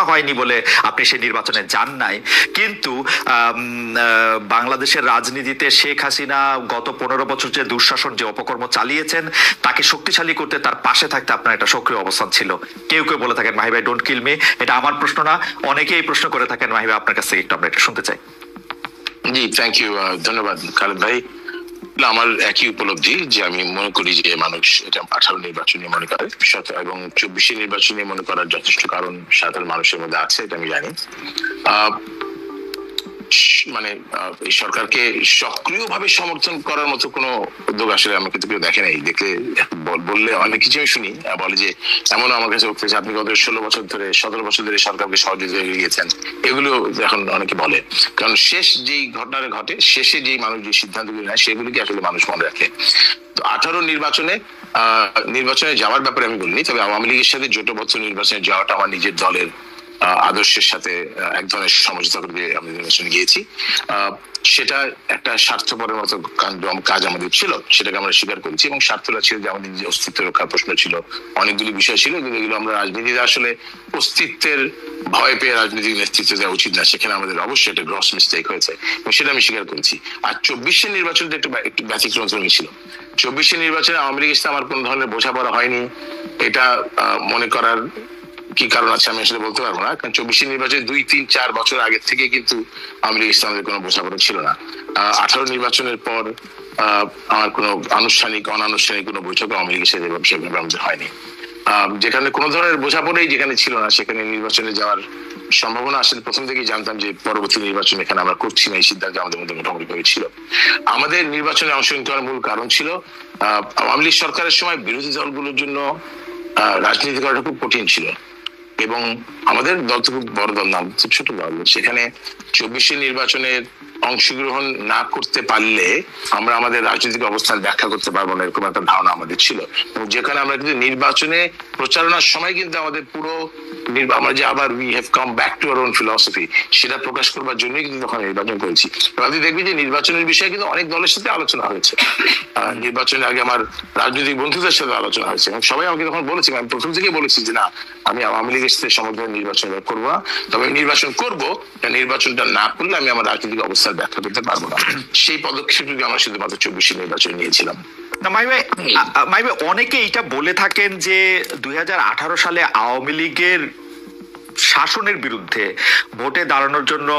হয়নি বলে আপনি সেই নির্বাচনে যান নাই, কিন্তু বাংলাদেশের রাজনীতিতে শেখ হাসিনা গত 15 বছর যে দুঃশাসন, যে অপকর্ম চালিয়েছেন, তাকে শক্তিশালী করতে তার পাশে থাকতে আপনার একটা সক্রিয় অবস্থান ছিল। কেউ কেউ বলে থাকেন মাহি ভাই ডোন্ট কিল মি, এটা আমার প্রশ্ন না, অনেকেই প্রশ্ন করে থাকেন। মাহি ভাই আপনার কাছ থেকে একটু আমরা এটা শুনতে চাই। জি, থ্যাংক ইউ, ধন্যবাদ খালেদ ভাই। আমার একই উপলব্ধি যে আমি মনে করি যে মানুষ এটা 18 নির্বাচনে মনে করে এবং 24 নির্বাচনে মনে করার যথেষ্ট কারণ সাধারণ মানুষের মধ্যে আছে, এটা আমি জানি। মানে এই সরকারকে সক্রিয়ভাবে সমর্থন করার মতো কোনো উদ্যোগ আসলে আমাকে তো কেউ দেখে নাই। দেখলে বললে অনেক কিছু আমি শুনি, বলে যে এমনও আমার কাছে বলতেছে আপনি গত 16 বছর ধরে 17 বছর ধরে সরকারকে সহযোগিতা করে গিয়েছেন, এগুলো এখন অনেকে বলে। কারণ শেষ যেই ঘটনাটা ঘটে, শেষে যেই মানুষ যে সিদ্ধান্তগুলো নেয় সেগুলিকে আসলে মানুষ মনে রাখে। তো 18 নির্বাচনে যাওয়ার ব্যাপারে আমি বলিনি, তবে আওয়ামী লীগের সাথে জোটবদ্ধ নির্বাচনে যাওয়াটা আমার নিজের দলের আদর্শের সাথে এক ধরনের সমঝোতা করে আমি নির্বাচনে গিয়েছি। সেটা একটা স্বার্থপরের মতো কাজ আমাদের ছিল, সেটাকে আমরা স্বীকার করেছি। এবং স্বার্থটা ছিল যে আমাদের যে অস্তিত্ব রক্ষার প্রশ্ন ছিল, অনেকগুলি বিষয় ছিল, কিন্তু এগুলো আমরা রাজনীতিতে আসলে অস্তিত্বের ভয় পেয়ে রাজনৈতিক নেতৃত্ব দেওয়া উচিত না, সেখানে আমাদের অবশ্যই একটা গ্রস মিস্টেক হয়েছে এবং সেটা আমি স্বীকার করেছি। আর 24 নির্বাচনটা একটু ব্যতিক্রম ছিল। 24 নির্বাচনে আওয়ামী লীগের সাথে আমার কোন ধরনের বোঝাপড়া হয়নি, এটা মনে করার কি কারণ আছে আমি আসলে বলতে পারবো না। কারণ 24 নির্বাচনে 2-3-4 বছর আগে থেকে কিন্তু আওয়ামী লীগ ইসলামের কোনো বোঝাপড়া ছিল না। 18 নির্বাচনের পর আমার কোনো আনুষ্ঠানিক অনানুষ্ঠানিক কোনো বৈঠক আওয়ামী লীগের সাথে সেভাবে আমাদের হয়নি। যেখানে কোনো ধরনের বোঝাপড়াই যেখানে ছিল না, সেখানে নির্বাচনে যাওয়ার সম্ভাবনা আসলে প্রথম থেকেই জানতাম যে পরবর্তী নির্বাচন এখানে আমরা করছি না, এই সিদ্ধান্ত আমাদের মধ্যে মোটামুটি ভাবে ছিল। আমাদের নির্বাচনে অংশগ্রহণ করার মূল কারণ ছিল আওয়ামী লীগ সরকারের সময় বিরোধী দলগুলোর জন্য রাজনীতি করাটা খুব কঠিন ছিল এবং আমাদের দল তো খুব বড় দল না, ছোট দল। সেখানে 24 নির্বাচনের অংশগ্রহণ না করতে পারলে আমরা আমাদের রাজনৈতিক অবস্থান ব্যাখ্যা করতে পারবো না, এরকম একটা ধারণা আমাদের ছিল। এবং যেখানে আমরা কিন্তু নির্বাচনে প্রচারণার সময় কিন্তু আমাদের পুরো আমরা যে আবার we have come back to our own philosophy, সেটা প্রকাশ করবার জন্যই কিন্তু তখন নির্বাচন করেছি। আপনি দেখবেন যে নির্বাচনের বিষয়ে কিন্তু অনেক দলের সাথে আলোচনা হয়েছে। নির্বাচনের আগে আমার রাজনৈতিক বন্ধুদের সাথে আলোচনা হয়েছে এবং সবাই আমাকে তখন বলেছে, আমি প্রথম থেকে বলেছি যে না, আমি আওয়ামী লীগের সাথে সমর্থন নির্বাচন করবো না, তবে নির্বাচন করবো, নির্বাচনটা না করলে আমি আমার রাজনৈতিক অবস্থান ব্যাখ্যা করতে পারবো না। সেই পদক্ষেপটুকু আমরা শুধুমাত্র 24 নির্বাচনে নিয়েছিলাম। মাহি ভাই অনেকে এটা বলে থাকেন যে 2018 সালে আওয়ামী লীগের শাসনের বিরুদ্ধে ভোটে দাঁড়ানোর জন্য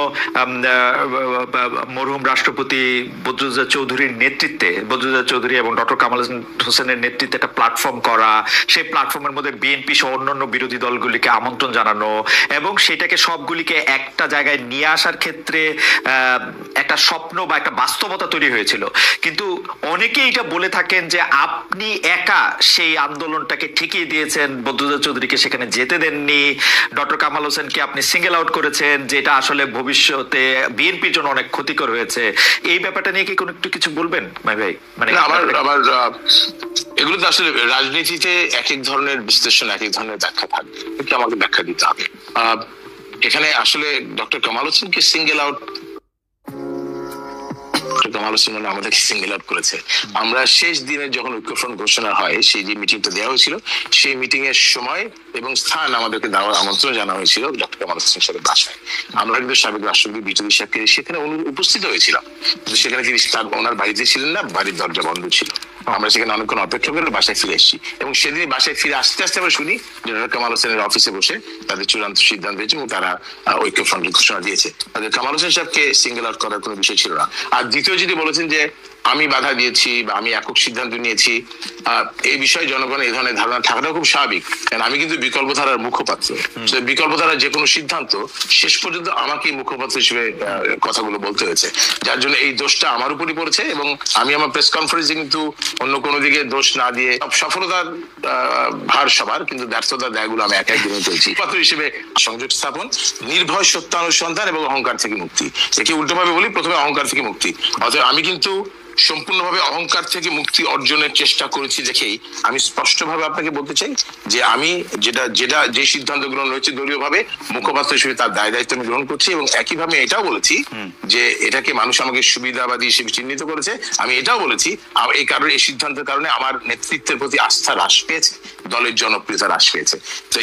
মরহুম রাষ্ট্রপতি বদরুদ্দোজা চৌধুরীর নেতৃত্বে, বদরুদ্দোজা চৌধুরী এবং ডক্টর কামাল হোসেনের নেতৃত্বে একটা প্ল্যাটফর্ম করা, সেই প্ল্যাটফর্মের মধ্যে বিএনপি সহ অন্যান্য বিরোধী দলগুলিকে আমন্ত্রণ জানানো এবং সেটাকে সবগুলিকে একটা জায়গায় নিয়ে আসার ক্ষেত্রে একটা স্বপ্ন বা একটা বাস্তবতা তৈরি হয়েছিল। কিন্তু অনেকে এটা বলে থাকেন যে আপনি একা সেই আন্দোলনটাকে ঠেকিয়ে দিয়েছেন, বদরুদ্দোজা চৌধুরীকে সেখানে যেতে দেননি, ডক্টর কামাল হোসেনকে আপনি সিঙ্গেল আউট করেছেন, যেটা আসলে ভবিষ্যতে বিএনপির জন্য অনেক ক্ষতিকর হয়েছে। এই ব্যাপারটা নিয়ে কি কোনো একটু কিছু বলবেন মাহি ভাই? মানে আবার এগুলো তো আসলে রাজনীতিতে এক এক ধরনের বিশ্লেষণ, এক এক ধরনের ব্যাখ্যা থাকবে, কিন্তু আমাকে ব্যাখ্যা দিতে হবে। এখানে আসলে ডক্টর কামাল হোসেনকে সিঙ্গেল আউট, কামাল হোসেন আমাদেরকে সিঙ্গেল আউট করেছে। আমরা শেষ দিনে যখন ঐক্যফ্রন্ট ঘোষণা হয়, সেই যে মিটিংটা দেওয়া হয়েছিল, সেই মিটিং এর সময় এবং স্থান আমাদেরকে দেওয়ার আমন্ত্রণ জানা হয়েছিল ডক্টর কামাল হোসেনের সাথে বাসায়। আমরা কিন্তু সাবেক রাষ্ট্রপতি বিজেপি সাহেবকে সেখানে উপস্থিত হয়েছিলাম, কিন্তু সেখানে তিনি ওনার বাড়িতে ছিলেন না, বাড়ির দরজা বন্ধ ছিল। আমরা সেখানে অনেকক্ষণ অপেক্ষা করে বাসায় ফিরে এসেছি এবং সেদিন বাসায় ফিরে আসতে আসতে আমরা শুনি যে ডক্টর কামাল হোসেনের অফিসে বসে তাদের চূড়ান্ত সিদ্ধান্ত হয়েছে এবং তারা ঐক্যফ্রন্টের ঘোষণা দিয়েছে। তাদের কামাল হোসেন সাহেবকে সিঙ্গেল আউট করার কোনো বিষয় ছিল না। আর দ্বিতীয় যদি বলেছেন যে আমি বাধা দিয়েছি বা আমি একক সিদ্ধান্ত নিয়েছি, এই বিষয়ে জনগণের এই ধরনের ধারণা থাকাটাও খুব স্বাভাবিক, কারণ আমি কিন্তু বিকল্প ধারার মুখপাত্র। বিকল্প ধারার যে কোনো সিদ্ধান্ত শেষ পর্যন্ত আমাকে মুখপাত্র হিসেবে কথাগুলো বলতে হয়েছে, যার জন্য এই দোষটা আমার উপরই পড়েছে। এবং আমি আমার প্রেস কনফারেন্সে কিন্তু অন্য কোনো দিকে দোষ না দিয়ে সফলতার ভার সবার, কিন্তু ব্যর্থতার দায়গুলো আমি একাই গ্রহণ করেছি। পাত্র হিসেবে সংযোগ স্থাপন, নির্ভয় সত্যানুসন্ধান এবং অহংকার থেকে মুক্তি। একে উল্টোভাবে বলি, প্রথমে অহংকার থেকে মুক্তি। অতএব আমি কিন্তু সম্পূর্ণভাবে অহংকার থেকে মুক্তি অর্জনের চেষ্টা করেছি দেখেই আমি স্পষ্টভাবে আপনাকে বলতে চাই যে আমি যে সিদ্ধান্ত গ্রহণ হয়েছে দলীয় ভাবে মুখপাত্র হিসেবে তার দায় দায়িত্ব আমি গ্রহণ করছি। এবং একইভাবে এটাও বলেছি যে এটাকে মানুষ আমাকে সুবিধাবাদী হিসেবে চিহ্নিত করেছে। আমি এটাও বলেছি এই কারণে, এই সিদ্ধান্তের কারণে আমার নেতৃত্বের প্রতি আস্থা হ্রাস পেয়েছে, দলের জনপ্রিয়তা হ্রাস পেয়েছে। তো